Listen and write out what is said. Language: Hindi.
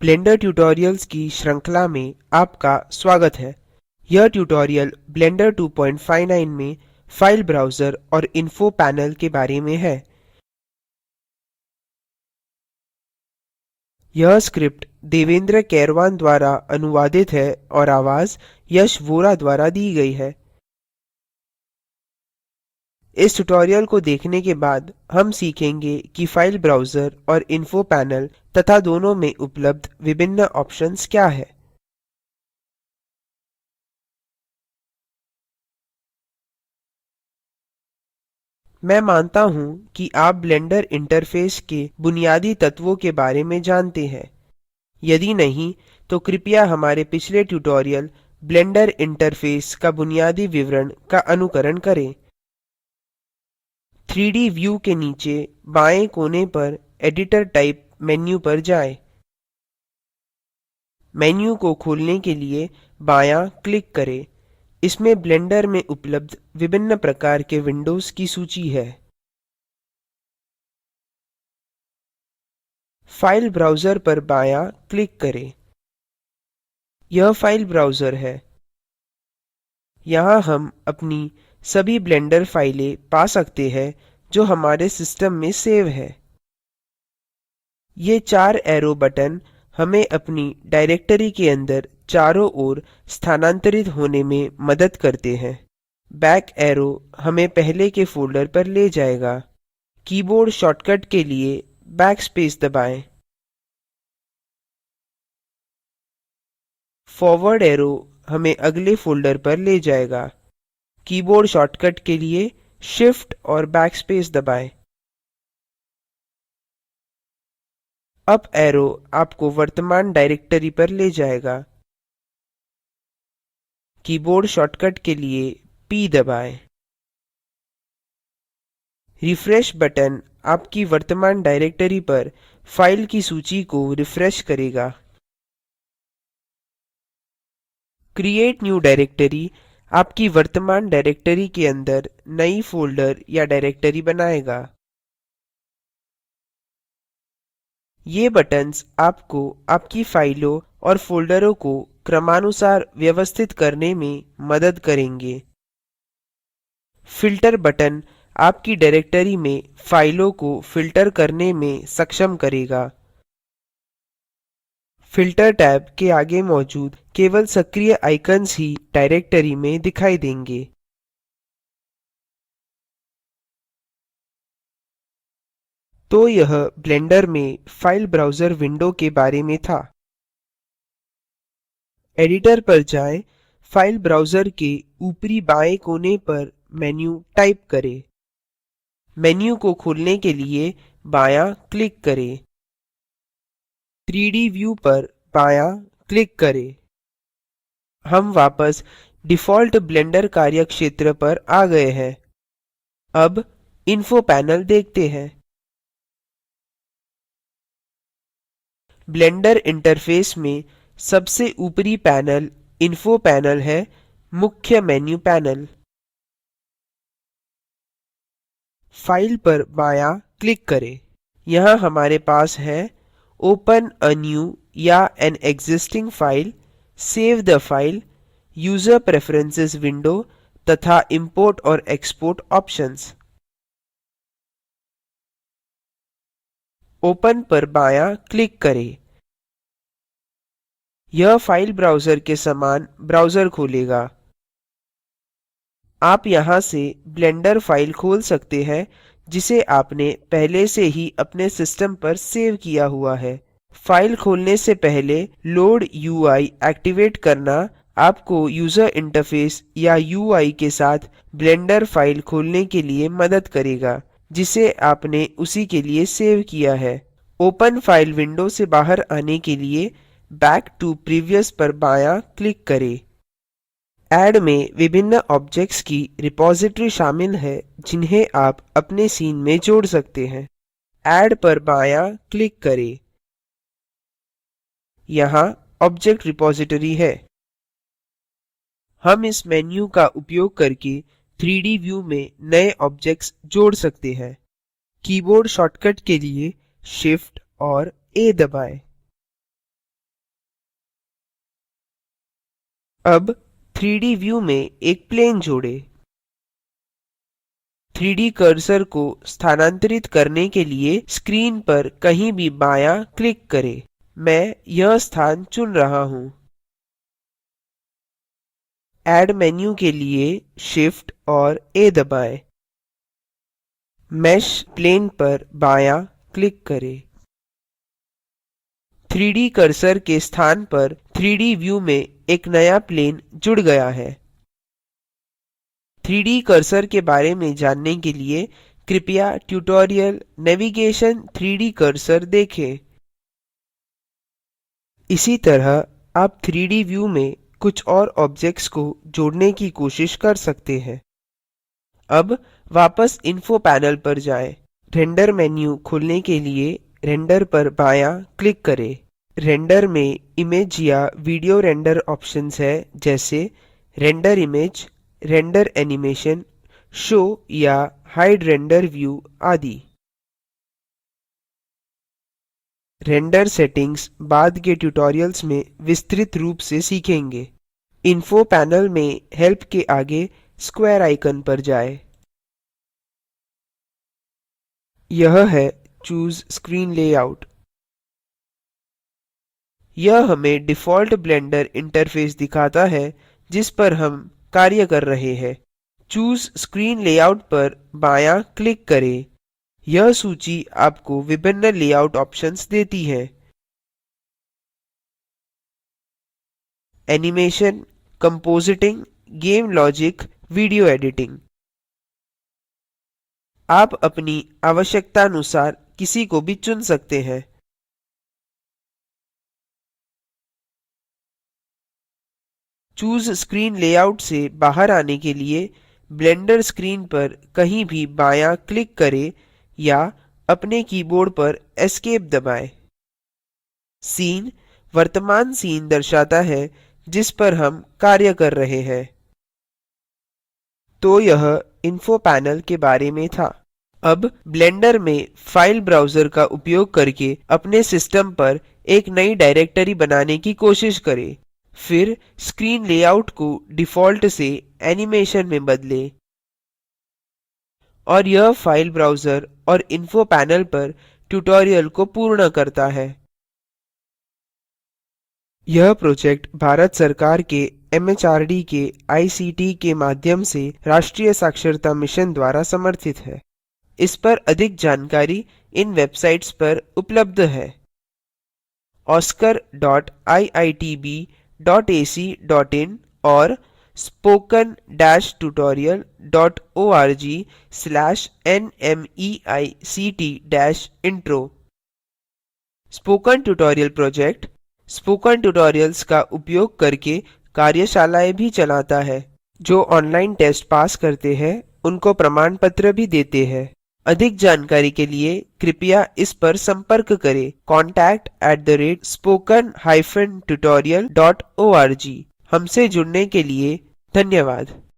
ब्लेंडर ट्यूटोरियल्स की श्रृंखला में आपका स्वागत है। यह ट्यूटोरियल ब्लेंडर 2.59 में फाइल ब्राउजर और इन्फो पैनल के बारे में है। यह स्क्रिप्ट देवेंद्र कैरवान द्वारा अनुवादित है और आवाज यश वोरा द्वारा दी गई है। इस ट्यूटोरियल को देखने के बाद हम सीखेंगे कि फाइल ब्राउजर और इन्फो पैनल तथा दोनों में उपलब्ध विभिन्न ऑप्शंस क्या है। मैं मानता हूं कि आप ब्लेंडर इंटरफेस के बुनियादी तत्वों के बारे में जानते हैं। यदि नहीं, तो कृपया हमारे पिछले ट्यूटोरियल ब्लेंडर इंटरफेस का बुनियादी विवरण का अनुकरण करें। 3डी व्यू के नीचे बाएं कोने पर एडिटर टाइप मेन्यू पर जाएं। मेन्यू को खोलने के लिए बायां क्लिक करें। इसमें ब्लेंडर में उपलब्ध विभिन्न प्रकार के विंडोज की सूची है। फाइल ब्राउजर पर बायां क्लिक करें। यह फाइल ब्राउजर है। यहाँ हम अपनी सभी ब्लेंडर फाइलें पा सकते हैं जो हमारे सिस्टम में सेव है। ये 4 एरो बटन हमें अपनी डायरेक्टरी के अंदर चारों ओर स्थानांतरित होने में मदद करते हैं। बैक एरो हमें पहले के फोल्डर पर ले जाएगा। कीबोर्ड शॉर्टकट के लिए बैकस्पेस दबाएं। फॉरवर्ड एरो हमें अगले फोल्डर पर ले जाएगा। कीबोर्ड शॉर्टकट के लिए शिफ्ट और बैकस्पेस दबाएं। अप एरो आपको वर्तमान डायरेक्टरी पर ले जाएगा। कीबोर्ड शॉर्टकट के लिए P दबाएं। रिफ्रेश बटन आपकी वर्तमान डायरेक्टरी पर फाइल की सूची को रिफ्रेश करेगा। क्रिएट न्यू डायरेक्टरी आपकी वर्तमान डायरेक्टरी के अंदर नई फोल्डर या डायरेक्टरी बनाएगा। ये बटन्स आपको आपकी फाइलों और फोल्डरों को क्रमानुसार व्यवस्थित करने में मदद करेंगे। फिल्टर बटन आपकी डायरेक्टरी में फाइलों को फिल्टर करने में सक्षम करेगा। फिल्टर टैब के आगे मौजूद केवल सक्रिय आइकन्स ही डायरेक्टरी में दिखाई देंगे। तो यह ब्लेंडर में फाइल ब्राउजर विंडो के बारे में था। एडिटर पर जाएं। फाइल ब्राउजर के ऊपरी बाएं कोने पर मेन्यू टाइप करें। मेन्यू को खोलने के लिए बायां क्लिक करें। 3डी व्यू पर बायां क्लिक करें। हम वापस डिफ़ॉल्ट ब्लेंडर कार्यक्षेत्र पर आ गए हैं। अब इन्फो पैनल देखते हैं। ब्लेंडर इंटरफेस में सबसे ऊपरी पैनल इन्फो पैनल है, मुख्य मेन्यू पैनल। फाइल पर बायां क्लिक करें। यहाँ हमारे पास है ओपन अ न्यू या an existing file, save the file, user preferences window तथा इंपोर्ट और एक्सपोर्ट ऑप्शंस। ओपन पर बायां क्लिक करें। यह फाइल ब्राउजर के समान ब्राउजर खोलेगा। आप यहाँ से ब्लेंडर फाइल खोल सकते हैं जिसे आपने पहले से ही अपने सिस्टम पर सेव किया हुआ है। फाइल खोलने से पहले लोड यूआई एक्टिवेट करना आपको यूजर इंटरफेस या यूआई के साथ ब्लेंडर फाइल खोलने के लिए मदद करेगा जिसे आपने उसी के लिए सेव किया है। ओपन फाइल विंडो से बाहर आने के लिए बैक टू प्रीवियस पर बायां क्लिक करें। ऐड में विभिन्न ऑब्जेक्ट्स की रिपॉजिटरी शामिल है जिन्हें आप अपने सीन में जोड़ सकते हैं। ऐड पर बायां क्लिक करें। यहाँ ऑब्जेक्ट रिपॉजिटरी है। हम इस मेन्यू का उपयोग करके 3डी व्यू में नए ऑब्जेक्ट्स जोड़ सकते हैं। कीबोर्ड शॉर्टकट के लिए शिफ्ट और A दबाएं। अब 3D व्यू में एक प्लेन जोड़ें। 3D कर्सर को स्थानांतरित करने के लिए स्क्रीन पर कहीं भी बायाँ क्लिक करें। मैं यह स्थान चुन रहा हूँ। ऐड मेन्यू के लिए Shift और A दबाएँ। मेश प्लेन पर बायाँ क्लिक करें। 3D कर्सर के स्थान पर 3D व्यू में एक नया प्लेन जुड़ गया है। 3D कर्सर के बारे में जानने के लिए कृपया ट्यूटोरियल नेविगेशन 3D कर्सर देखें। इसी तरह आप 3D व्यू में कुछ और ऑब्जेक्ट्स को जोड़ने की कोशिश कर सकते हैं। अब वापस इन्फो पैनल पर जाएँ। रेंडर मेन्यू खोलने के लिए रेंडर पर बायाँ क्लिक करें। रेंडर में इमेज या वीडियो रेंडर ऑप्शंस है, जैसे render image, render animation, show या हाइड रेंडर व्यू आदि। रेंडर सेटिंग्स बाद के ट्यूटोरियल्स में विस्तृत रूप से सीखेंगे। इन्फो पैनल में हेल्प के आगे स्क्वायर आइकन पर जाएँ। यह है चूज़ स्क्रीन लेआउट। यह हमें डिफ़ॉल्ट ब्लेंडर इंटरफ़ेस दिखाता है जिस पर हम कार्य कर रहे हैं। चूज़ स्क्रीन लेआउट पर बायाँ क्लिक करें। यह सूची आपको विभिन्न लेआउट ऑप्शंस देती है। Animation, compositing, game logic, video editing. आप अपनी आवश्यकतानुसार किसी को भी चुन सकते हैं। चूज़ स्क्रीन लेआउट से बाहर आने के लिए ब्लेंडर स्क्रीन पर कहीं भी बायाँ क्लिक करें या अपने कीबोर्ड पर एस्केप दबाएँ। सीन वर्तमान सीन दर्शाता है जिस पर हम कार्य कर रहे हैं। तो यह इन्फो पैनल के बारे में था। अब ब्लेंडर में फाइल ब्राउज़र का उपयोग करके अपने सिस्टम पर एक नई डायरेक्टरी बनाने की कोशिश करें। फिर स्क्रीन लेआउट को डिफ़ॉल्ट से एनिमेशन में बदलें। और यह फाइल ब्राउज़र और इन्फो पैनल पर ट्यूटोरियल को पूर्ण करता है। यह प्रोजेक्ट भारत सरकार के MHRD के ICT के माध्यम से राष्ट्रीय साक्षरता मिशन द्वारा समर्थित है। इस पर अधिक जानकारी इन वेबसाइट्स पर उपलब्ध है: oscar.iitb.ac.in और spoken-tutorial.org/nmeict-intro। Spoken tutorial project spoken tutorials का उपयोग करके कार्यशालाएँ भी चलाता है। जो ऑनलाइन टेस्ट पास करते हैं उनको प्रमाण पत्र भी देते हैं। अधिक जानकारी के लिए कृपया इस पर संपर्क करें: contact@spoken-tutorial.org। हमसे जुड़ने के लिए धन्यवाद।